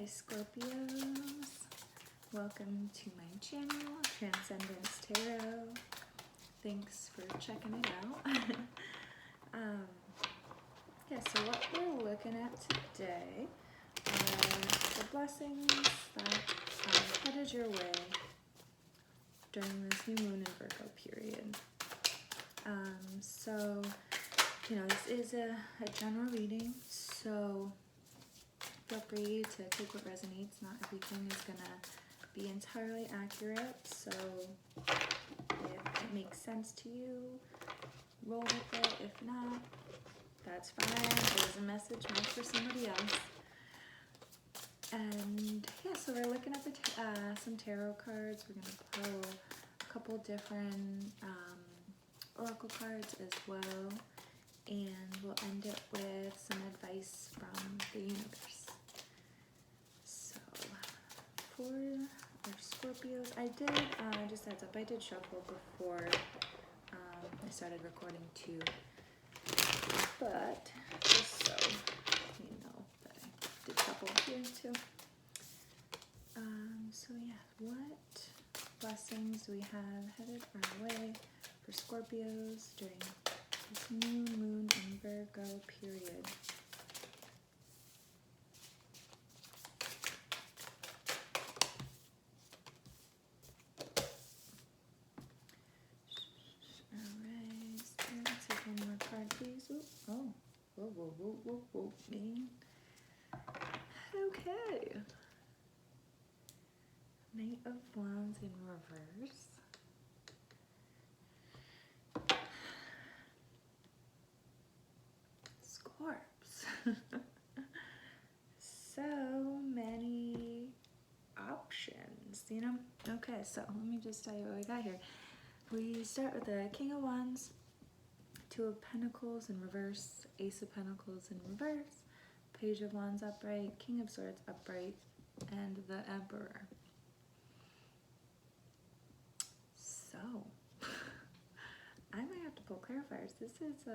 Scorpios, welcome to my channel, Transcendence Tarot. Thanks for checking it out. So what we're looking at today are the blessings that headed your way during this new moon and Virgo period. This is a general reading, so feel free to take what resonates. Not everything is gonna be entirely accurate, so if it makes sense to you, roll with it. If not, that's fine. There's a message meant for somebody else. And so we're looking at some tarot cards. We're gonna pull a couple different oracle cards as well, and we'll end it with some advice from the universe. So for our Scorpios, I did, just heads up, I did shuffle before I started recording too, but just so you know that I did shuffle here too. What blessings do we have headed our way for Scorpios during this new moon in Virgo period? Alright, let's take one more card, please. Ooh, oh, whoa, man. Okay. Knight of Wands in reverse. Scorps. So many options, you know? Okay, so let me just tell you what we got here. We start with the King of Wands, Two of Pentacles in reverse, Ace of Pentacles in reverse, Page of Wands upright, King of Swords upright, and the Emperor. So, I might have to pull clarifiers. This is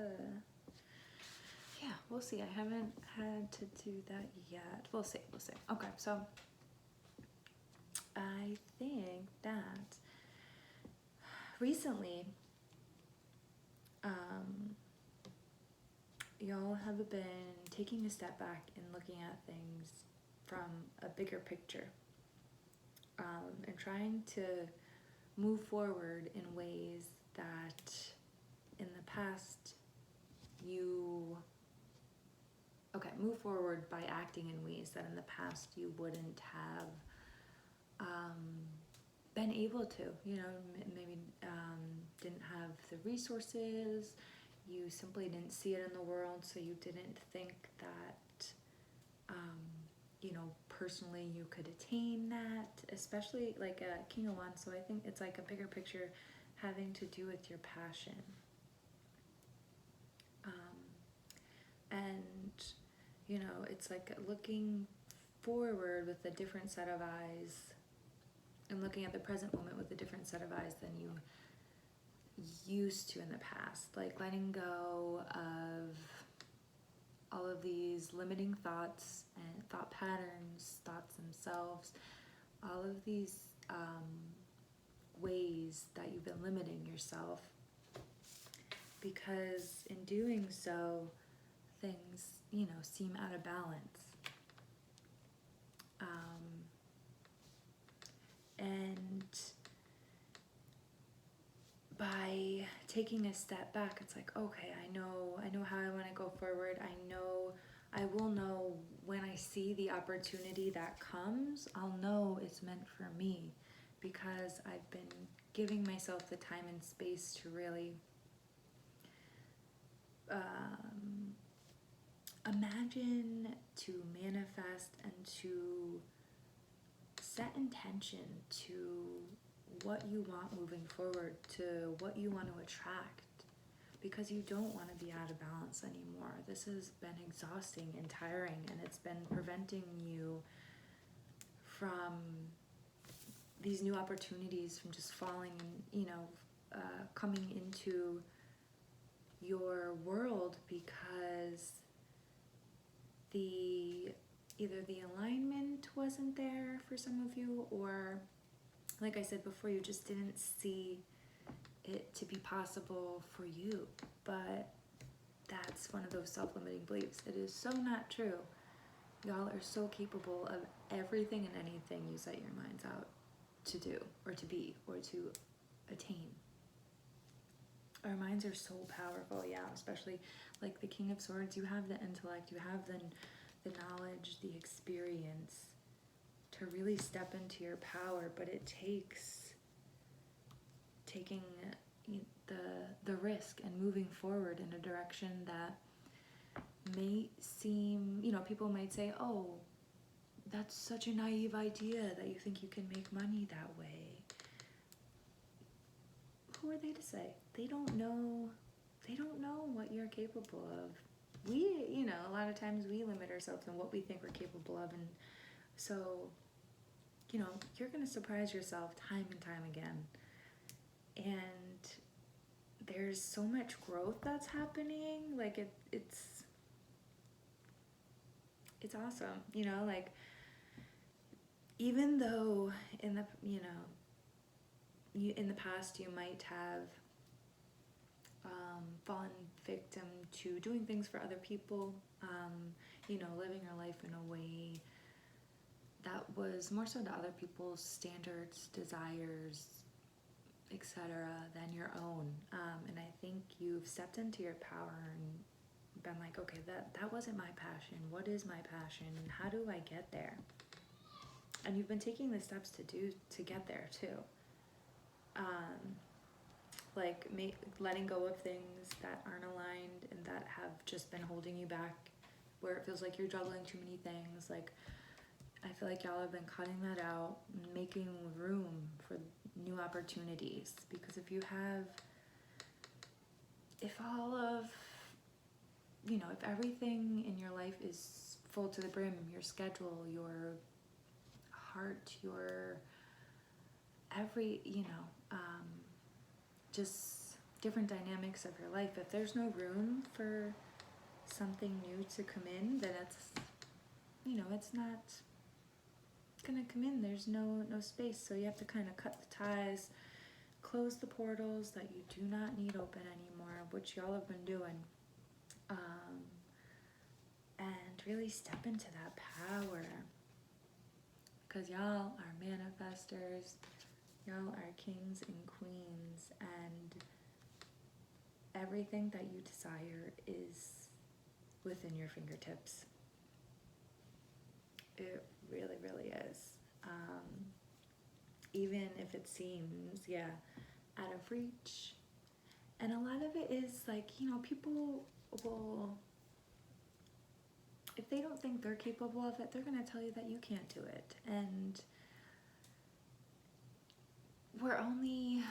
we'll see. I haven't had to do that yet. We'll see. Okay, so I think that recently, y'all have been taking a step back and looking at things from a bigger picture, and trying to move forward in ways that in the past move forward by acting in ways that in the past you wouldn't have been able to, maybe didn't have the resources, you simply didn't see it in the world, so you didn't think that personally you could attain that, especially like a King of Wands. So I think it's like a bigger picture having to do with your passion. It's like looking forward with a different set of eyes and looking at the present moment with a different set of eyes than you used to in the past. Like letting go of all of these limiting thoughts and thought patterns, thoughts themselves, all of these ways that you've been limiting yourself, because in doing so, things, seem out of balance. And by taking a step back, it's like, okay, I know how I want to go forward. I will know when I see the opportunity that comes, I'll know it's meant for me, because I've been giving myself the time and space to really imagine, to manifest, and to set intention to what you want moving forward, to what you want to attract, because you don't want to be out of balance anymore. This has been exhausting and tiring, and it's been preventing you from these new opportunities, from just falling and, coming into your world, because the either the alignment wasn't there for some of you, or like I said before, you just didn't see it to be possible for you. But that's one of those self-limiting beliefs. It is so not true. Y'all are so capable of everything and anything you set your minds out to do, or to be, or to attain. Our minds are so powerful, yeah, especially like the King of Swords. You have the intellect, you have the knowledge, the experience to really step into your power, but it takes taking the risk and moving forward in a direction that may seem, people might say, oh, that's such a naive idea that you think you can make money that way. Who are they to say? They don't know what you're capable of. We, a lot of times we limit ourselves in what we think we're capable of, and so, you're going to surprise yourself time and time again. And there's so much growth that's happening. Like it's awesome, like even though in the in the past you might have fallen victim to doing things for other people, living your life in a way that was more so to other people's standards, desires, etc., than your own. And I think you've stepped into your power and been like, okay, that wasn't my passion. What is my passion? How do I get there? And you've been taking the steps to get there too. Like letting go of things that aren't aligned and that have just been holding you back, where it feels like you're juggling too many things. Like, I feel like y'all have been cutting that out, making room for new opportunities. Because if everything in your life is full to the brim, your schedule, your heart, your just different dynamics of your life, if there's no room for something new to come in, then it's not gonna come in. There's no space. So you have to kind of cut the ties, close the portals that you do not need open anymore, which y'all have been doing, and really step into that power, because y'all are manifestors, y'all are kings and queens, and everything that you desire is within your fingertips. It really, really is. Even if it seems, out of reach. And a lot of it is like, people will, if they don't think they're capable of it, they're going to tell you that you can't do it. And we're only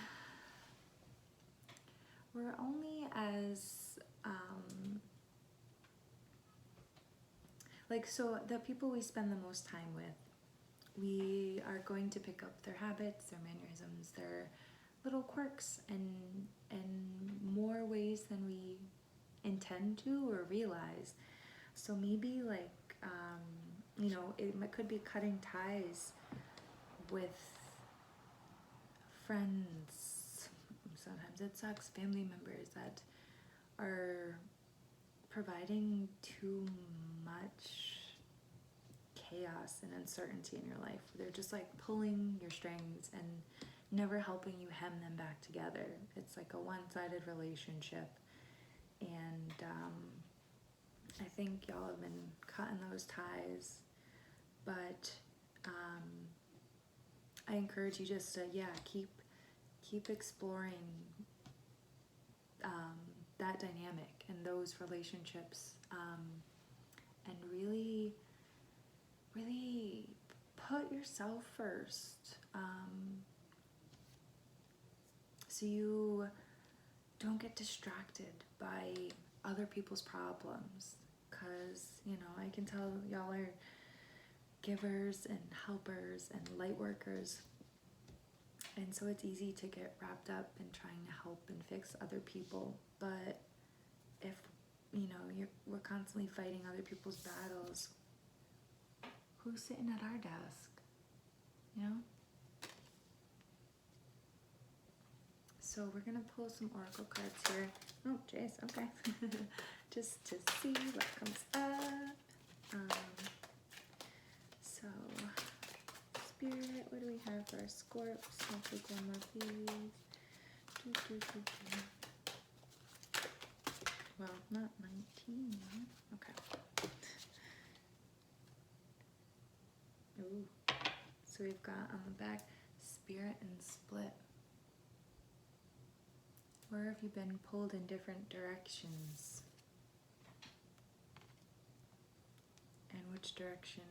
as so the people we spend the most time with, we are going to pick up their habits, their mannerisms, their little quirks, and more ways than we intend to or realize. So maybe it could be cutting ties with friends. Sometimes it sucks. Family members that are providing too much chaos and uncertainty in your life. They're just like pulling your strings and never helping you hem them back together. It's like a one-sided relationship. And I think y'all have been cutting those ties. But I encourage you just to, keep exploring that dynamic and those relationships, and really, really put yourself first, so you don't get distracted by other people's problems, because I can tell y'all are givers and helpers and light workers, and so it's easy to get wrapped up in trying to help and fix other people. But if we're constantly fighting other people's battles, Who's sitting at our desk? You know? So we're going to pull some oracle cards here. Oh, jeez, okay. Just to see what comes up. So, Spirit, what do we have for our Scorps? I'll take one more, please. Well, not 19. Okay. Ooh. So we've got on the back, Spirit and Split. Where have you been pulled in different directions? And which direction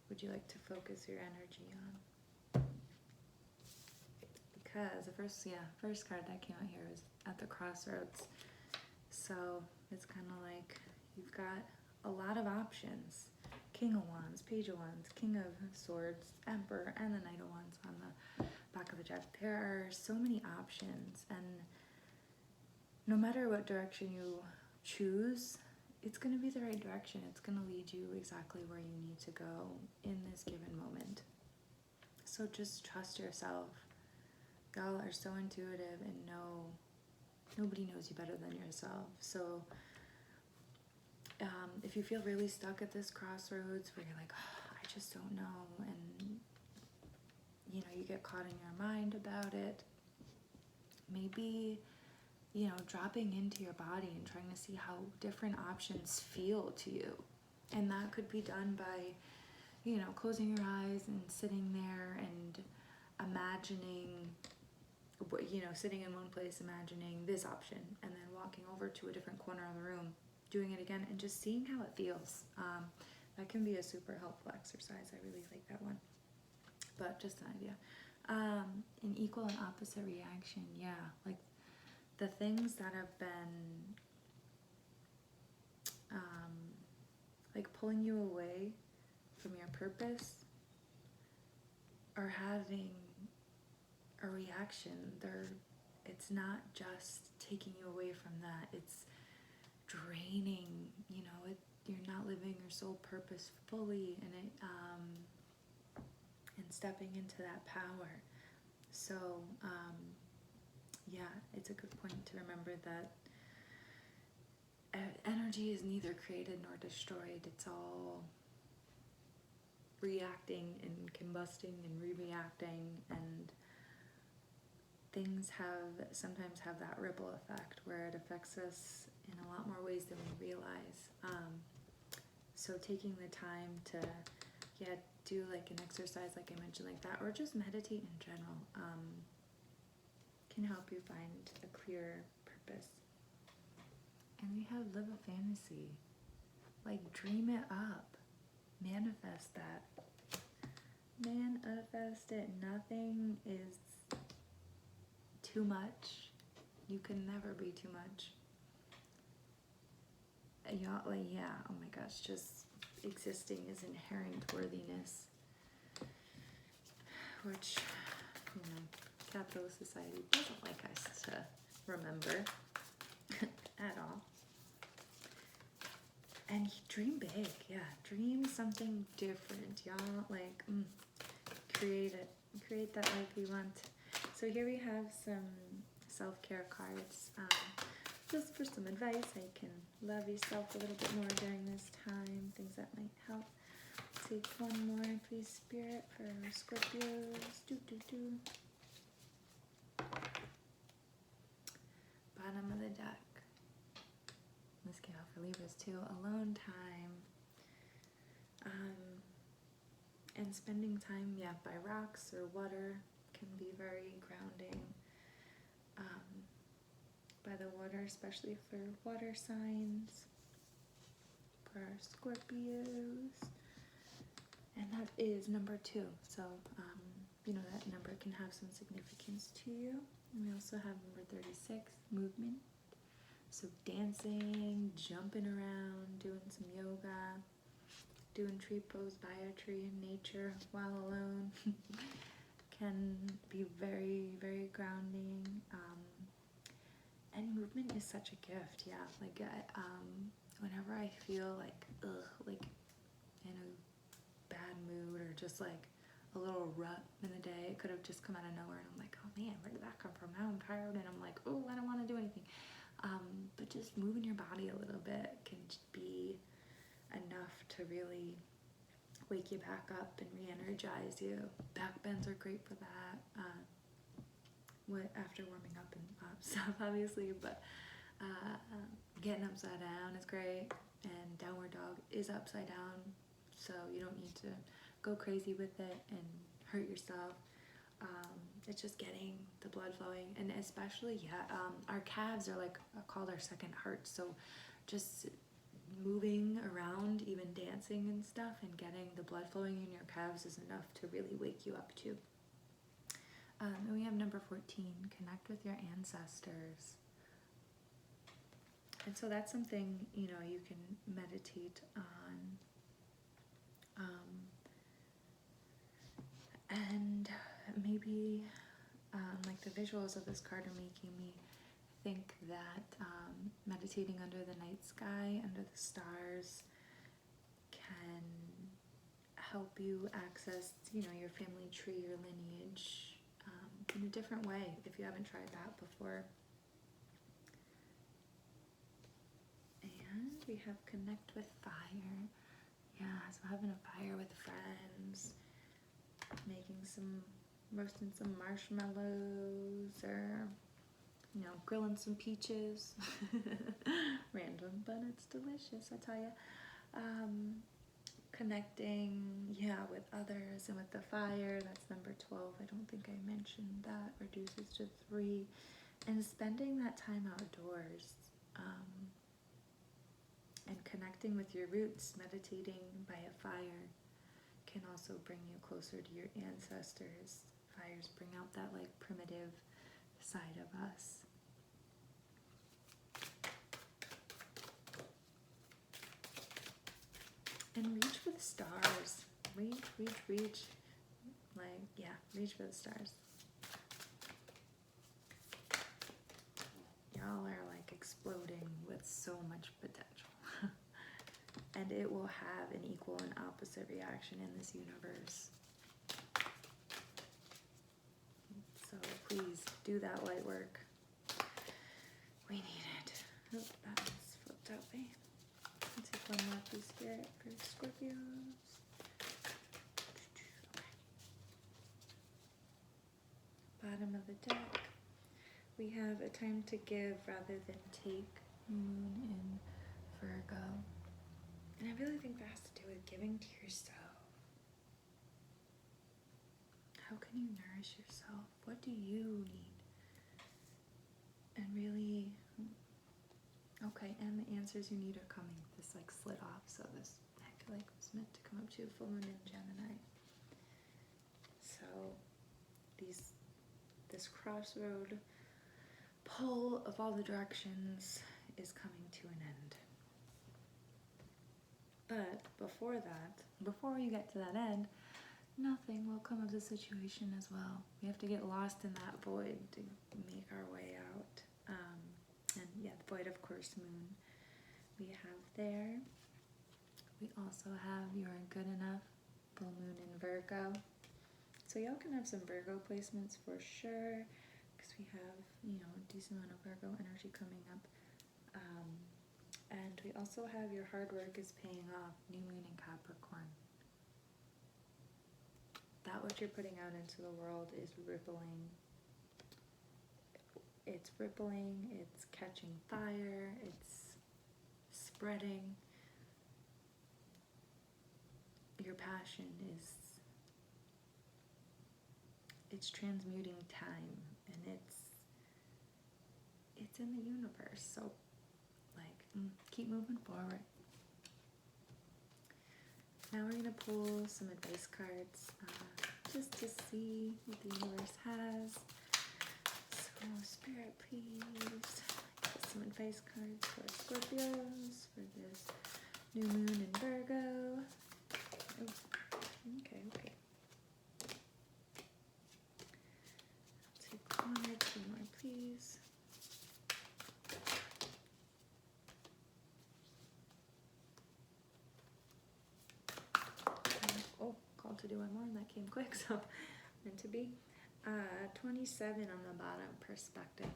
would you like to focus your energy on? Because the first card that came out here was at the crossroads. So it's kind of like you've got a lot of options. King of Wands, Page of Wands, King of Swords, Emperor, and the Knight of Wands on the back of the deck. There are so many options, and no matter what direction you choose, it's going to be the right direction. It's going to lead you exactly where you need to go in this given moment. So just trust yourself. Y'all are so intuitive and nobody knows you better than yourself. So if you feel really stuck at this crossroads where you're like, oh, I just don't know, and you get caught in your mind about it, maybe dropping into your body and trying to see how different options feel to you. And that could be done by closing your eyes and sitting there and imagining, sitting in one place, imagining this option, and then walking over to a different corner of the room, doing it again, and just seeing how it feels. That can be a super helpful exercise. I really like that one. But just an idea. An equal and opposite reaction, yeah. Like the things that have been like pulling you away from your purpose are having a reaction. It's not just taking you away from that. It's draining. You're not living your soul purpose fully, and and stepping into that power. So it's a good point to remember that energy is neither created nor destroyed. It's all reacting and combusting and re-reacting, and things sometimes have that ripple effect where it affects us in a lot more ways than we realize. So taking the time to do like an exercise like I mentioned like that, or just meditate in general, can help you find a clear purpose. And we have live a fantasy. Like dream it up. Manifest that. Manifest it. Nothing is too much. You can never be too much. Oh my gosh, just existing is inherent worthiness, which, capitalist society doesn't like us to remember at all. And dream big, dream something different, y'all. Create it, create that life you want. So here we have some self-care cards. Just for some advice, I can love yourself a little bit more during this time, things that might help. Take one more, please, Spirit, for our Scorpios. Bottom of the deck. This came out for Libras too. Alone time. And spending time, by rocks or water can be very grounding. By the water, especially for water signs, for our Scorpios. And that is number 2. So, that number can have some significance to you. And we also have number 36, movement. So dancing, jumping around, doing some yoga, doing tree pose by a tree in nature while alone can be very, very grounding. And movement is such a gift, whenever I feel in a just like a little rut in the day. It could have just come out of nowhere, and I'm like, oh man, where did that come from? Now I'm tired, and I'm like, oh, I don't want to do anything. But just moving your body a little bit can be enough to really wake you back up and re-energize you. Back bends are great for that. After warming up and stuff, obviously, but getting upside down is great, and downward dog is upside down, so you don't need to go crazy with it and hurt yourself. It's just getting the blood flowing, and especially our calves are like called our second heart, so just moving around, even dancing and stuff, and getting the blood flowing in your calves is enough to really wake you up too. And we have number 14, connect with your ancestors. And so that's something, you can meditate on. And maybe like the visuals of this card are making me think that meditating under the night sky, under the stars, can help you access, your family tree, your lineage, in a different way if you haven't tried that before. And we have connect with fire. Yeah, so having a fire with friends, roasting some marshmallows, or grilling some peaches. Random, but it's delicious, I tell you. Connecting, with others and with the fire. That's number 12. I don't think I mentioned that. Reduces to 3. And spending that time outdoors. And connecting with your roots, meditating by a fire, can also bring you closer to your ancestors. Fires bring out that like primitive side of us. And reach for the stars. Reach. Reach for the stars. Y'all are like exploding with so much potential. And it will have an equal and opposite reaction in this universe. So please do that light work. We need it. Oh, that was flipped out way. Let's take one more piece spirit for Scorpios. Okay. Bottom of the deck. We have a time to give rather than take. Moon in Virgo. And I really think that has to do with giving to yourself. How can you nourish yourself? What do you need? And really, okay, and the answers you need are coming. This like slid off, so this I feel like was meant to come up to full moon in Gemini. So this crossroad pull of all the directions is coming to an end. But before you get to that end, nothing will come of the situation as well. We have to get lost in that void to make our way out. And the void, of course, moon. We have there. We also have You're Good Enough, full moon in Virgo. So y'all can have some Virgo placements for sure, because we have, a decent amount of Virgo energy coming up. And we also have Your Hard Work is Paying Off, new moon in Capricorn. That what you're putting out into the world is rippling. It's rippling, it's catching fire, it's spreading. Your passion it's transmuting time, and it's in the universe, so keep moving forward. Now we're going to pull some advice cards just to see what the universe has. So Spirit, please get some advice cards for Scorpios for this new moon in Virgo. Oh, okay. I'll take one or two more, please. called to do one more, and that came quick, so meant to be. 27 on the bottom, perspective,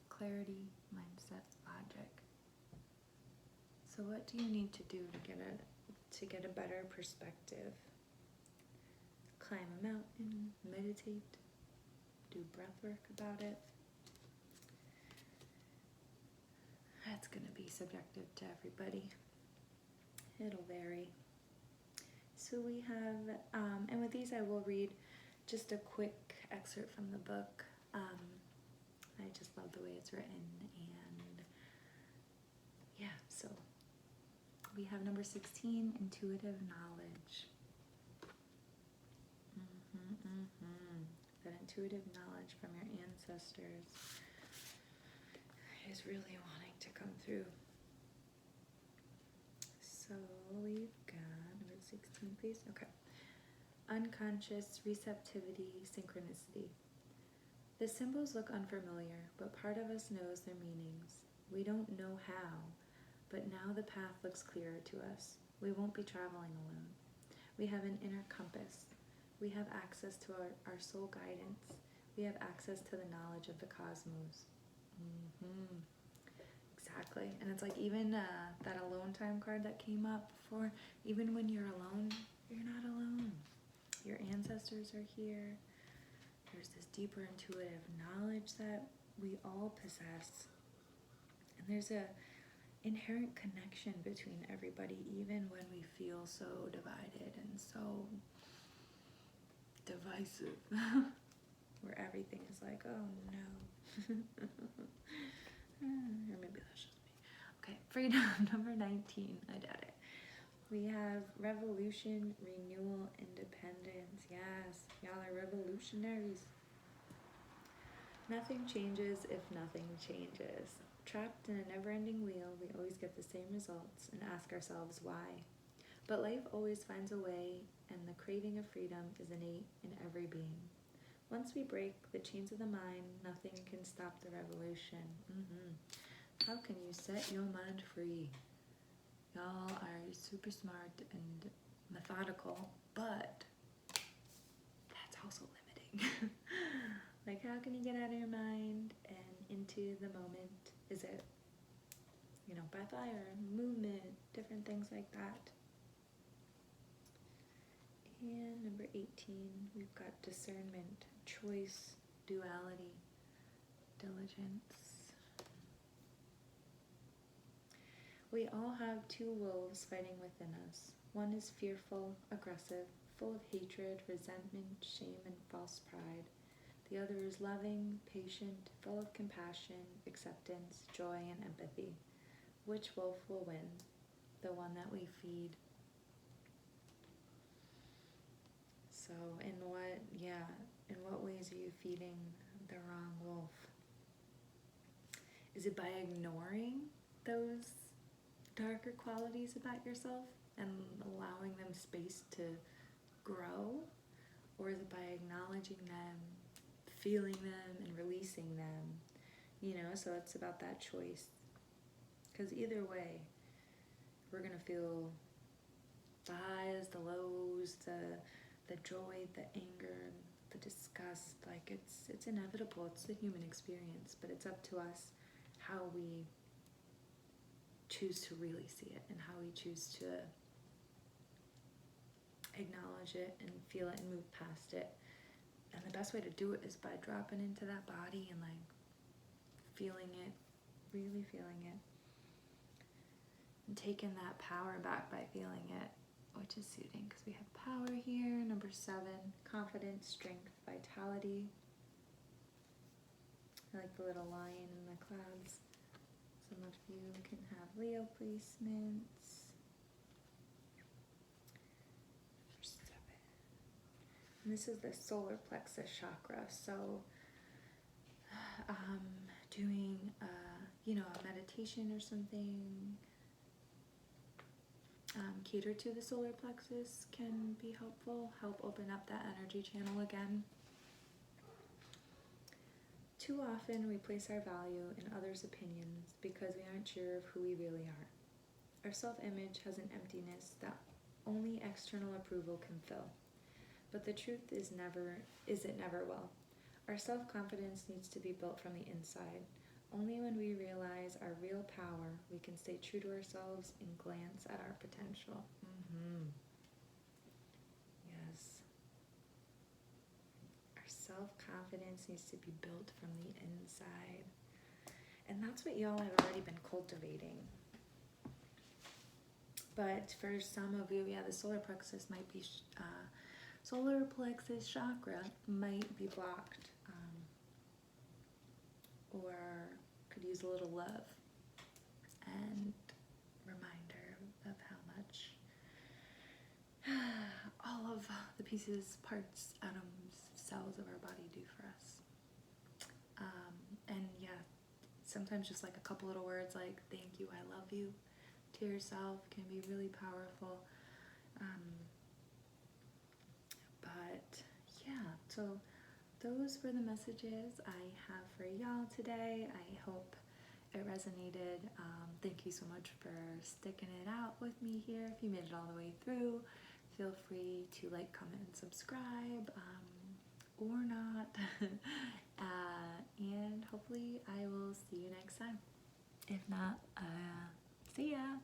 clarity, mindset, logic. So what do you need to do to get a better perspective? Climb a mountain, meditate, do breath work about it. That's going to be subjective to everybody. It'll vary. So we have, and with these I will read just a quick excerpt from the book. I just love the way it's written, and yeah, so we have number 16, intuitive knowledge. That intuitive knowledge from your ancestors is really wanting to come through. So we've got number 16, please. Okay. Unconscious receptivity, synchronicity. The symbols look unfamiliar, but part of us knows their meanings. We don't know how, but now the path looks clearer to us. We won't be traveling alone. We have an inner compass. We have access to our soul guidance. We have access to the knowledge of the cosmos. Exactly. And it's like even that alone time card that came up for, even when you're alone, you're not alone. Your ancestors are here. There's this deeper intuitive knowledge that we all possess. And there's a inherent connection between everybody, even when we feel so divided and so divisive. Where everything is like, oh no. Or maybe that's just me. Okay, freedom, number 19. I doubt it. We have revolution, renewal, independence. Yes, y'all are revolutionaries. Nothing changes if nothing changes. Trapped in a never-ending wheel, we always get the same results and ask ourselves why. But life always finds a way, and the craving of freedom is innate in every being. Once we break the chains of the mind, nothing can stop the revolution. How can you set your mind free? Y'all are super smart and methodical, but that's also limiting. Like, how can you get out of your mind and into the moment? Is it, by fire, movement, different things like that? And number 18, we've got discernment, choice, duality, diligence. We all have two wolves fighting within us. One is fearful, aggressive, full of hatred, resentment, shame, and false pride. The other is loving, patient, full of compassion, acceptance, joy, and empathy. Which wolf will win? The one that we feed. So in what ways are you feeding the wrong wolf? Is it by ignoring those darker qualities about yourself and allowing them space to grow? Or is it by acknowledging them, feeling them, and releasing them? So it's about that choice. Because either way, we're going to feel the highs, the lows, the joy, the anger, the disgust. Like, it's inevitable. It's the human experience. But it's up to us how we choose to really see it and how we choose to acknowledge it and feel it and move past it. And the best way to do it is by dropping into that body and feeling it, really feeling it, and taking that power back by feeling it, which is soothing because we have power here. Number 7, confidence, strength, vitality. I like the little lion in the clouds. Some of you can have Leo placements. Number 7. And this is the solar plexus chakra. So doing a meditation or something cater to the solar plexus can be helpful. Help open up that energy channel again. Too often we place our value in others' opinions because we aren't sure of who we really are. Our self-image has an emptiness that only external approval can fill. But the truth is it never will. Our self-confidence needs to be built from the inside. Only when we realize our real power, we can stay true to ourselves and glance at our potential. Yes. Our self-confidence needs to be built from the inside. And that's what y'all have already been cultivating. But for some of you, the solar plexus might be, solar plexus chakra might be blocked, or could use a little love and reminder of how much all of the pieces, parts, atoms, cells of our body do for us. And sometimes just like a couple little words like thank you, I love you to yourself can be really powerful. So those were the messages I have for y'all today. I hope it resonated. Thank you so much for sticking it out with me here. If you made it all the way through, feel free to like, comment, and subscribe, or not. And hopefully I will see you next time. If not, see ya.